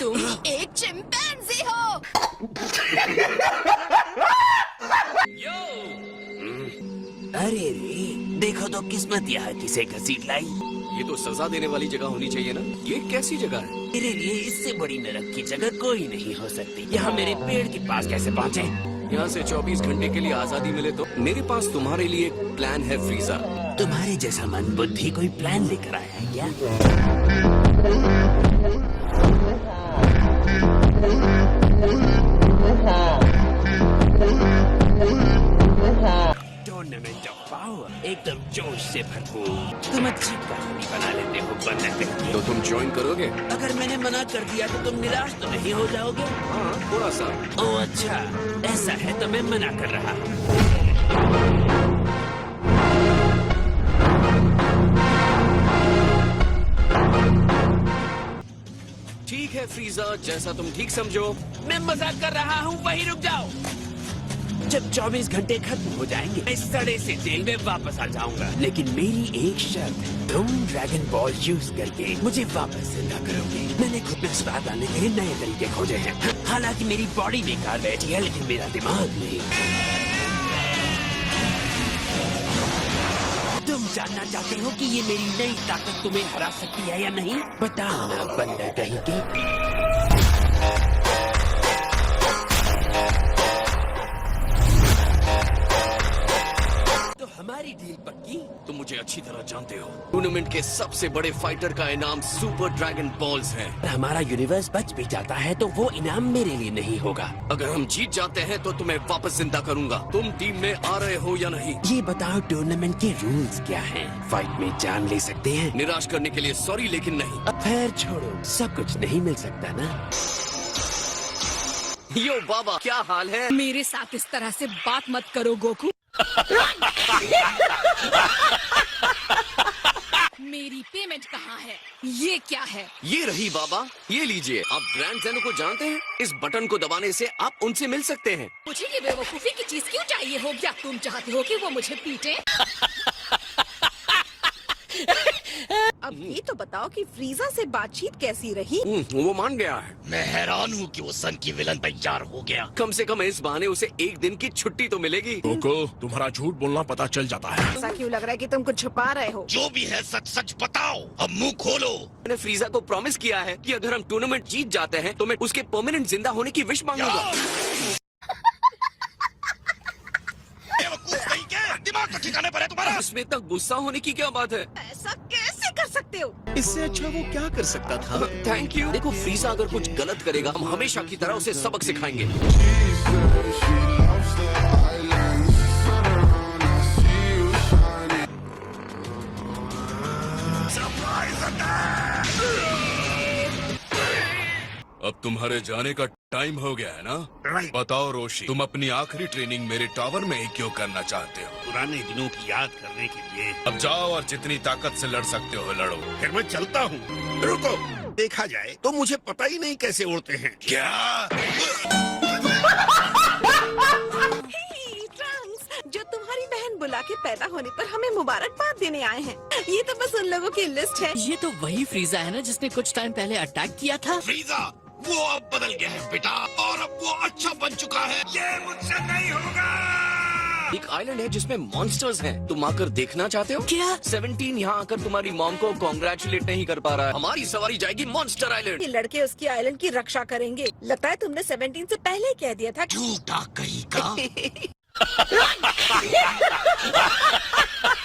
तुम एक चिंपैंजी हो। अरे रे, देखो तो किस्मत यहाँ किसे घसीट लाई। ये तो सजा देने वाली जगह होनी चाहिए ना। ये कैसी जगह है? मेरे लिए इससे बड़ी नरक की जगह कोई नहीं हो सकती। यहाँ मेरे पेड़ के पास कैसे पहुँचे? यहाँ से 24 घंटे के लिए आजादी मिले तो मेरे पास तुम्हारे लिए एक प्लान है फ्रीजा। तुम्हारे जैसा मन बुद्धि कोई प्लान लेकर आया है क्या? टूर्नामेंट ऑफ पावर एकदम जोश से भरपूर। तुम अच्छी कहानी बना लेते हो बंदर कहीं। तो तुम ज्वाइन करोगे? अगर मैंने मना कर दिया तो तुम निराश तो नहीं हो जाओगे? हाँ, थोड़ा सा। ओह अच्छा, ऐसा है तो मैं मना कर रहा हूँ। ठीक है फ्रीजा, जैसा तुम ठीक समझो। मैं मजाक कर रहा हूँ, वहीं रुक जाओ। जब 24 घंटे खत्म हो जाएंगे मैं सड़े से जेल में वापस आ जाऊंगा, लेकिन मेरी एक शर्त है, तुम ड्रैगन बॉल यूज करके मुझे वापस जिंदा करोगे। मैंने खुद में स्वाद आने के नए तरीके खोजे हैं। हालांकि मेरी बॉडी बेकार बैठी है, लेकिन मेरा दिमाग नहीं। तुम जानना चाहते हो कि ये मेरी नई ताकत तुम्हें हरा सकती है या नहीं? बताओ ना बंदर कहीं के। हमारी डील पक्की? तुम मुझे अच्छी तरह जानते हो। टूर्नामेंट के सबसे बड़े फाइटर का इनाम सुपर ड्रैगन बॉल्स है। हमारा यूनिवर्स बच भी जाता है तो वो इनाम मेरे लिए नहीं होगा। अगर हम जीत जाते हैं तो तुम्हें वापस जिंदा करूंगा। तुम टीम में आ रहे हो या नहीं? ये बताओ टूर्नामेंट के रूल्स क्या हैं? फाइट में जान ले सकते हैं? निराश करने के लिए सॉरी, लेकिन नहीं। अब खैर छोड़ो, सब कुछ नहीं मिल सकता ना। यो बाबा, क्या हाल है? मेरे साथ इस तरह से बात मत करो गोकू। मेरी पेमेंट कहाँ है? ये क्या है? ये रही बाबा, ये लीजिए। आप ग्रैंड ज़ेनो को जानते हैं? इस बटन को दबाने से आप उनसे मिल सकते हैं। मुझे ये बेवकूफी की चीज क्यों चाहिए हो? क्या तुम चाहते हो कि वो मुझे पीटे? अब ये तो बताओ कि फ्रीजा से बातचीत कैसी रही? वो मान गया है। मैं हैरान हूँ कि वो सन की विलन तैयार हो गया। कम से कम इस बहाने उसे एक दिन की छुट्टी तो मिलेगी। कोको, तुम्हारा झूठ बोलना पता चल जाता है। ऐसा क्यों लग रहा है कि तुम कुछ छुपा रहे हो? जो भी है सच सच बताओ। अब मुंह खोलो। मैंने फ्रीजा को प्रॉमिस किया है कि अगर हम टूर्नामेंट जीत जाते हैं तो मैं उसके परमानेंट जिंदा होने की विश मांगूंगा। दिमाग तो ठिकाने पर है तुम्हारा। इसमें इतना गुस्सा होने की क्या बात है? ऐसा कैसे कर सकते हो? इससे अच्छा वो क्या कर सकता था? Thank you. देखो फ्रीजा अगर कुछ गलत करेगा हम हमेशा की तरह उसे सबक सिखाएंगे। अब तुम्हारे जाने का टाइम हो गया है ना? बताओ रोशी, तुम अपनी आखिरी ट्रेनिंग मेरे टावर में ही क्यों करना चाहते हो? पुराने दिनों की याद करने के लिए। अब जाओ और जितनी ताकत से लड़ सकते हो लड़ो। फिर मैं चलता हूँ। रुको, देखा जाए तो मुझे पता ही नहीं कैसे उड़ते हैं। क्या? जो तुम्हारी बहन बुला के पैदा होने पर हमें मुबारकबाद देने आए हैं। ये तो बस उन लोगों की लिस्ट है। ये तो वही फ्रीजा है ना जिसने कुछ टाइम पहले अटैक किया था? फ्रीजा, वो अब बदल गया है बेटा, और अब वो अच्छा बन चुका है। ये मुझसे नहीं होगा। एक आइलैंड है जिसमें मॉन्स्टर्स हैं। तुम आकर देखना चाहते हो? क्या? 17 यहाँ आकर तुम्हारी मॉम को कॉन्ग्रेचुलेट नहीं कर पा रहा है। हमारी सवारी जाएगी मॉन्स्टर आइलैंड। ये लड़के उसकी आइलैंड की रक्षा करेंगे। लगता है तुमने 17 से पहले ही कह दिया था। झूठा कहीं का।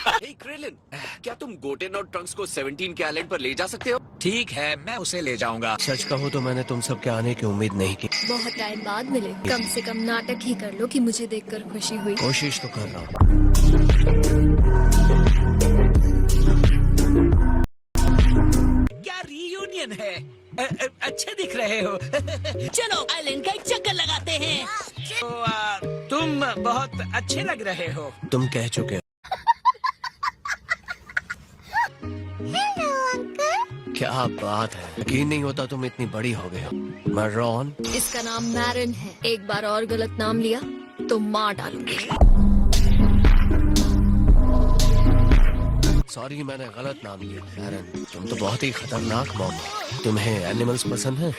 हे क्रेलिन, क्या तुम गोटेन और ट्रंक्स को 17 के आइलैंड पर ले जा सकते हो? ठीक है, मैं उसे ले जाऊंगा। सच कहूँ तो मैंने तुम सबके आने की उम्मीद नहीं की। बहुत टाइम बाद मिले, कम से कम नाटक ही कर लो कि मुझे देखकर खुशी हुई। कोशिश तो कर रहा हूँ। क्या रीयूनियन है? अच्छे दिख रहे हो। चलो आइलैंड का एक चक्कर लगाते हैं। तुम बहुत अच्छे लग रहे हो। तुम कह चुके हो। क्या बात है, यकीन नहीं होता तुम इतनी बड़ी हो गए हो। मैं रॉन। इसका नाम मैरन है। एक बार और गलत नाम लिया तो मार डालूंगी। सॉरी मैंने गलत नाम लिया। एरन तुम तो बहुत ही खतरनाक मॉम हो। तुम्हें एनिमल्स पसंद है?